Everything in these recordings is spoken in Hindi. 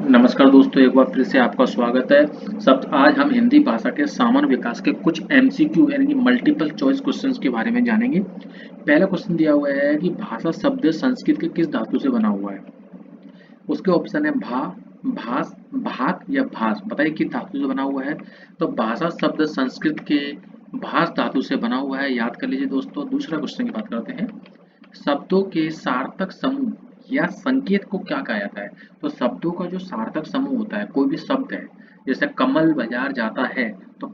नमस्कार दोस्तों, एक बार फिर से आपका स्वागत है। आज हम हिंदी भाषा के सामान्य विकास के कुछ एमसीक्यू यानी कि मल्टीपल चॉइस क्वेश्चंस के बारे में जानेंगे। पहला क्वेश्चन दिया हुआ है कि भाषा शब्द संस्कृत के किस धातु से बना हुआ है। उसके ऑप्शन है भास, भाक या भास। बताइए किस धातु से बना हुआ है। तो भाषा शब्द संस्कृत के भास धातु से बना हुआ है, याद कर लीजिए दोस्तों। दूसरा क्वेश्चन की बात करते हैं। शब्दों के सार्थक समूह या संकेत को क्या कहा जाता है। तो शब्दों का जो सार्थक समूह होता है, कोई भी शब्द है, जैसे कमल बाजार जाता है, तो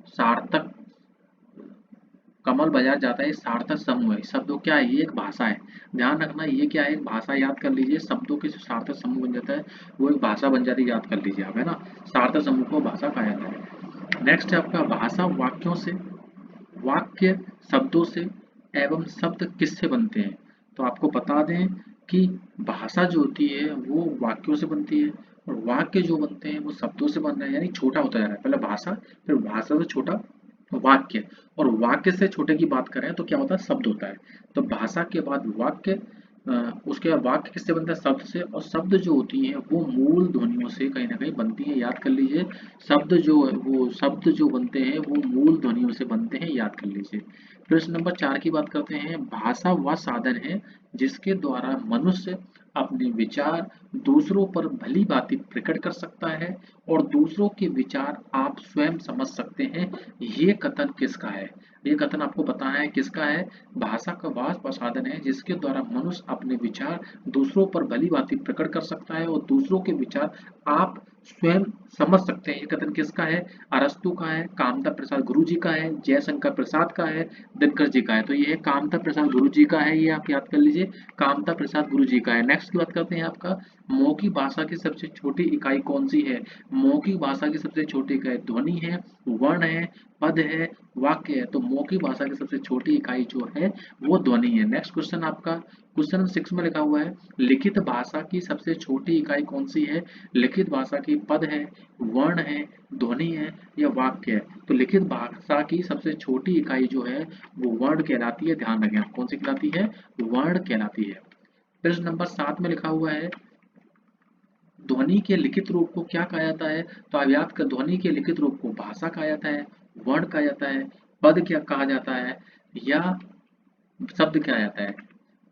सार्थक कमल बाजार जाता है, ये सार्थक समूह है। शब्दों क्या है, ये एक भाषा है। ध्यान रखना, ये क्या है, एक भाषा। याद कर लीजिए, शब्दों के जो सार्थक समूह बन जाता है वो एक भाषा बन जाती है। याद कर लीजिए आप, है ना। सार्थक समूह को भाषा कहा जाता है। नेक्स्ट है आपका भाषा वाक्यों से, वाक्य शब्दों से एवं शब्द किससे बनते हैं। तो आपको बता दें कि भाषा जो होती है वो वाक्यों से बनती है, और वाक्य जो बनते हैं वो शब्दों से बन रहे हैं, यानी छोटा होता जा रहा है। पहले भाषा, फिर भाषा से छोटा वाक्य, और वाक्य से छोटे की बात करें तो क्या होता है, शब्द होता है। तो भाषा के बाद वाक्य, उसके बाद वाक्य किससे बनता है, शब्द से। और शब्द जो होती है वो मूल ध्वनियों से कहीं ना कहीं बनती है। याद कर लीजिए, शब्द जो बनते हैं वो मूल ध्वनियों से बनते हैं। याद कर लीजिए। प्रश्न नंबर 4 की बात करते हैं। भाषा वह साधन है जिसके द्वारा मनुष्य अपने विचार दूसरों पर भली भांति प्रकट कर सकता है और दूसरों के विचार आप स्वयं समझ सकते हैं। ये कथन किसका है। ये कथन आपको बताना है किसका है। भाषा का वह साधन है जिसके द्वारा मनुष्य अपने विचार दूसरों पर भली भांति प्रकट कर सकता है और दूसरों के विचार आप स्वयं समझ सकते हैं। ये कथन किसका है। अरस्तु का है, कामता प्रसाद गुरु जी का है, जयशंकर प्रसाद का है, दिनकर जी का है। तो ये कामता प्रसाद गुरु जी का है, ये आप याद कर लीजिए, कामता प्रसाद गुरु जी का है। नेक्स्ट की बात करते हैं आपका, मौखिक भाषा की सबसे छोटी इकाई कौन सी है। मौखिक भाषा की सबसे छोटी इकाई ध्वनि है, वर्ण है, पद है, वाक्य है। तो मौखिक भाषा की सबसे छोटी इकाई जो है वो ध्वनि है। नेक्स्ट क्वेश्चन आपका, क्वेश्चन 6 में लिखा हुआ है, लिखित भाषा की सबसे छोटी इकाई कौन सी है। लिखित भाषा की पद है, वर्ण है, ध्वनि है या वाक्य है। तो लिखित भाषा की सबसे छोटी इकाई जो है वो वर्ण कहलाती है। ध्यान रखें, कौन सी कहलाती है, वर्ण कहलाती है। प्रश्न नंबर 7 में लिखा हुआ है, ध्वनि के लिखित रूप को क्या कहा जाता है। तो आप याद कर, ध्वनि के लिखित रूप को भाषा कहा जाता है, वर्ण कहा जाता है, पद क्या कहा जाता है, या शब्द कहा जाता है।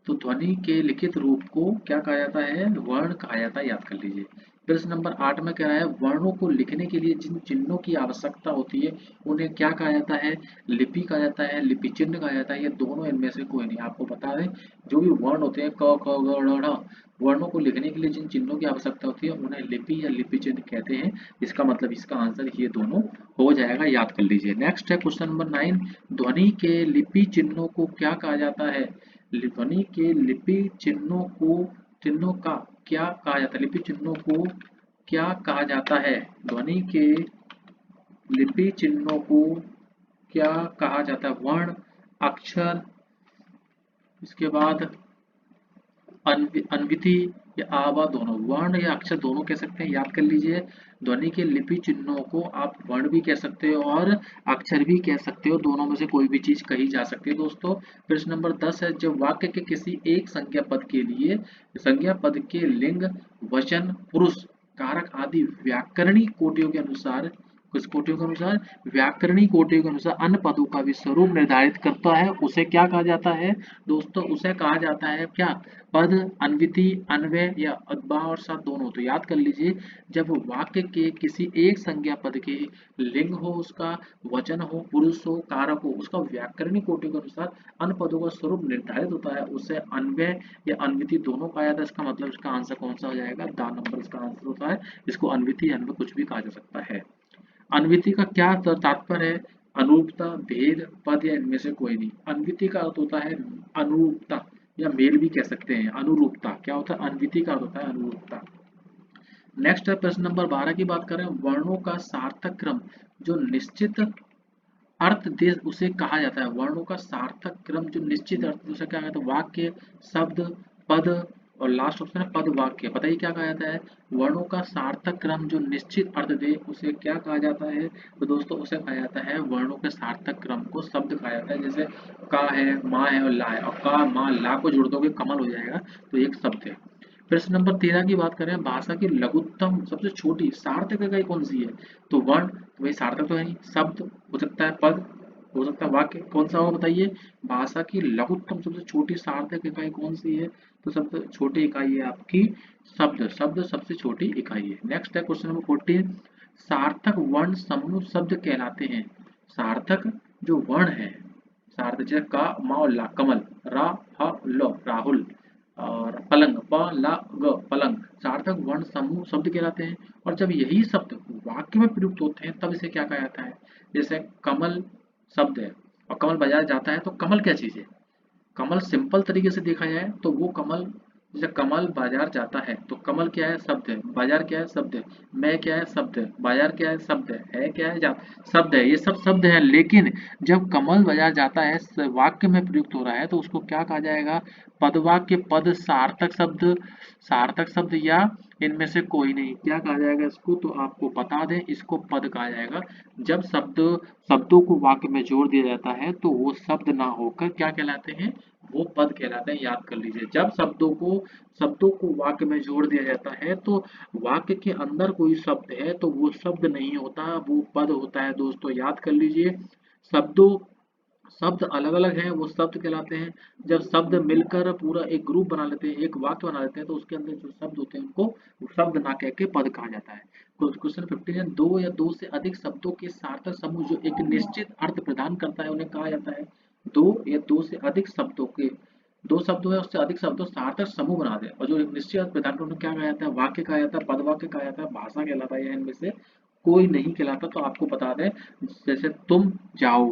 तो ध्वनि के लिखित रूप को क्या कहा जाता है, वर्ण कहा जाता है। याद कर लीजिए। प्रश्न नंबर 8 में कह रहा है, वर्णों को लिखने के लिए जिन चिन्हों की आवश्यकता होती है उन्हें क्या कहा जाता है। लिपि कहा जाता है, लिपि चिन्ह कहा जाता है, ये दोनों इनमें से कोई नहीं। आपको बता दें, जो भी वर्ण होते हैं क ख ग ढ़ ढ़, वर्णों को लिखने के लिए जिन चिन्हों की आवश्यकता होती है उन्हें लिपि या लिपि चिन्ह कहते हैं। इसका मतलब, इसका आंसर ये दोनों हो जाएगा। याद कर लीजिए। नेक्स्ट है क्वेश्चन नंबर 9, ध्वनि के लिपि चिन्हों को क्या कहा जाता है। ध्वनि के लिपि चिन्हों का क्या कहा जाता है। लिपि चिन्हों को क्या कहा जाता है। ध्वनि के लिपि चिन्हों को क्या कहा जाता है। वर्ण, अक्षर, इसके बाद अन्विति या आवा, दोनों। वर्ण या अक्षर दोनों कह सकते हैं। याद कर लीजिए, ध्वनि के लिपि चिन्हों को आप वर्ण भी कह सकते हो और अक्षर भी कह सकते हो। दोनों में से कोई भी चीज कही जा सकती है दोस्तों। प्रश्न नंबर 10 है, जब वाक्य के किसी एक संज्ञा पद के लिए संज्ञा पद के लिंग, वचन, पुरुष, कारक आदि व्याकरणिक कोटियों के अनुसार, कुछ कोटियों के अनुसार, व्याकरणिक कोटियों के अनुसार अन्य पदों का भी स्वरूप निर्धारित करता है, उसे क्या कहा जाता है दोस्तों। उसे कहा जाता है क्या, पद, अन्विति, अन्वय या अथवा और साथ दोनों। तो याद कर लीजिए, जब वाक्य के किसी एक संज्ञा पद के लिंग हो, उसका वचन हो, पुरुष हो, कारक हो, उसका व्याकरणिक कोटि के अनुसार अन्य पदों का स्वरूप निर्धारित होता है, उसे अन्वय या अन्विति दोनों कहा जाता है। इसका मतलब, इसका आंसर कौन सा हो जाएगा, द नंबर इसका आंसर होता है। इसको अन्विति, अन्वय कुछ भी कहा जा सकता है। अन्विति का क्या तात्पर्य है, अनुरूपता, भेद, पद या इनमें से कोई नहीं। अन्विति का अर्थ होता है अनुरूपता, या मेल भी कह सकते हैं। अनुरूपता क्या होता है, अन्विति का अर्थ होता है अनुरूपता। नेक्स्ट है प्रश्न नंबर 12 की बात करें, वर्णों का सार्थक क्रम जो निश्चित अर्थ दे उसे कहा जाता है। वर्णों का सार्थक क्रम जो निश्चित अर्थ, उसे क्या कहते हैं, वाक्य, शब्द, पद, और लास्ट ऑप्शन है पद, वाक्य। बताइए क्या कहा जाता है। वर्णों का सार्थक क्रम जो निश्चित अर्थ दे उसे क्या कहा जाता है। तो दोस्तों, उसे कहा जाता है, वर्णों के सार्थक क्रम को शब्द कहा जाता है। जैसे का है, माँ है और ला है, और का, माँ, ला को जोड़ दोगे कमल हो जाएगा, तो एक शब्द है। प्रश्न नंबर 13 की बात करें, भाषा की लघुत्तम सबसे छोटी सार्थक इकाई कौन सी है? तो वर्ण, तो भाई सार्थक तो है नहीं, शब्द हो सकता है, पद हो सकता है, वाक्य कौन सा होगा बताइए? भाषा की लघुत्तम सबसे छोटी सार्थक इकाई कौन सी है? तो सबसे छोटी इकाई है आपकी शब्द। शब्द सबसे छोटी इकाई है। नेक्स्ट है क्वेश्चन नंबर 14, सार्थक वर्ण समूह शब्द कहलाते हैं। सार्थक जो वर्ण है, सार्थक जैसे का, मा और ला, कमल, रा, ह, ल, राहुल, और पलंग, प, ला, ग, पलंग, सार्थक वर्ण समूह शब्द कहलाते हैं। और जब यही शब्द वाक्य में प्रयुक्त होते हैं तब इसे क्या कहा जाता है? जैसे कमल शब्द है और कमल बाजार जाता है, तो कमल क्या चीज है? कमल सिंपल तरीके से देखा जाए तो वो कमल, जैसे कमल बाजार जाता है तो कमल क्या है? शब्द है। बाजार क्या है? शब्द है। मैं क्या है? शब्द है। बाजार क्या है? शब्द है क्या है? शब्द है। ये सब शब्द है, लेकिन जब कमल बाजार जाता है वाक्य में प्रयुक्त हो रहा है तो उसको क्या कहा जाएगा? पदवाक्य, पद, सार्थक शब्द, सार्थक शब्द, या इनमें से कोई नहीं। क्या कहा जाएगा इसको? तो आपको बता दें, इसको पद कहा जाएगा। जब शब्दों को वाक्य में जोड़ दिया जाता है तो वो शब्द ना होकर क्या कहलाते हैं? वो पद कहलाते हैं। याद कर लीजिए, जब शब्दों को वाक्य में जोड़ दिया जाता है तो वाक्य के अंदर कोई शब्द है तो वो शब्द नहीं होता, वो पद होता है। दोस्तों याद कर लीजिए, शब्दों शब्द अलग अलग हैं, वो शब्द कहलाते हैं। जब शब्द मिलकर पूरा एक ग्रुप बना लेते हैं, एक वाक्य बना लेते हैं, तो उसके अंदर जो शब्द होते हैं उनको शब्द ना कह के पद कहा जाता है। क्वेश्चन 15 है, दो या दो से अधिक शब्दों के सार्थक समूह जो एक निश्चित अर्थ प्रदान करता है उन्हें कहा जाता है? दो या दो से अधिक शब्दों के, दो शब्दों या उससे अधिक शब्दों सार्थक समूह बना दे और जो एक निश्चित अर्थ प्रदान करता है उन्हें क्या कहा जाता है? वाक्य कहा जाता है, पद वाक्य कहा जाता है, भाषा कहलाता है, या इनमें से कोई नहीं कहलाता। तो आपको बता दें, जैसे तुम जाओ,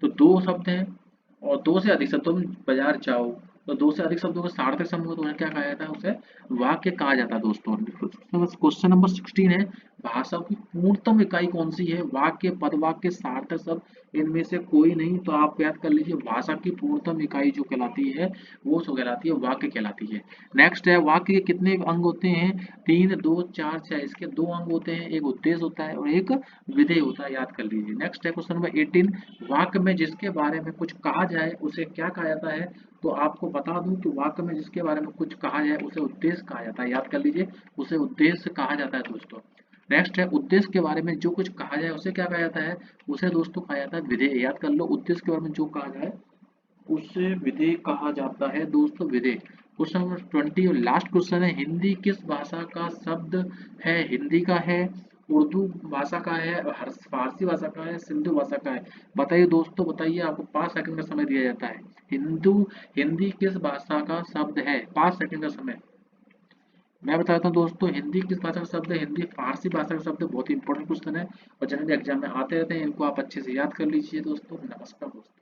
तो दो शब्द हैं और दो से अधिक शब्द, तुम बाजार जाओ, तो दो से अधिक शब्दों का सार्थक समूह तो उन्हें क्या कहा जाता है? उसे वाक्य कहा जाता है। दोस्तों क्वेश्चन नंबर 16 है, भाषा की पूर्णतम इकाई कौन सी है? वाक्य, पदवाक्य, सार्थक शब्द, इनमें से कोई नहीं। तो आप याद कर लीजिए, भाषा की पूर्णतम इकाई जो कहलाती है वो सो कहलाती है वाक्य कहलाती है। नेक्स्ट है, वाक्य के कितने अंग होते हैं? 3, 2, 4, 6। इसके दो अंग होते हैं, एक उद्देश्य होता है और एक विधेय होता है। याद कर लीजिए। नेक्स्ट है क्वेश्चन नंबर 18, वाक्य में जिसके बारे में कुछ कहा जाए उसे क्या कहा जाता है? तो आपको बता दूं कि वाक्य में जिसके बारे में कुछ कहा जाए उसे उद्देश्य कहा जाता है। याद कर लीजिए, उसे उद्देश्य कहा जाता है दोस्तों। नेक्स्ट है, उद्देश्य के बारे में जो कुछ कहा जाए उसे क्या कहा जाता है? उसे दोस्तों कहा जाता है विधेय। याद कर लो, उद्देश्य के बारे में जो कहा जाए उसे विधेय कहा जाता है दोस्तों, विधेय। क्वेश्चन नंबर 20 और लास्ट क्वेश्चन है, हिंदी किस भाषा का शब्द है? हिंदी का है, उर्दू भाषा का है, फारसी भाषा का है, सिंधु भाषा का है? बताइए दोस्तों, बताइए। आपको 5 सेकंड का समय दिया जाता है। हिंदी किस भाषा का शब्द है? 5 सेकंड का समय। मैं बताता हूँ दोस्तों, हिंदी किस भाषा का शब्द है? हिंदी फारसी भाषा का शब्द है। बहुत ही इंपॉर्टेंट क्वेश्चन है और जनरल एग्जाम में आते रहते हैं, इनको आप अच्छे से याद कर लीजिए दोस्तों। नमस्कार दोस्तों।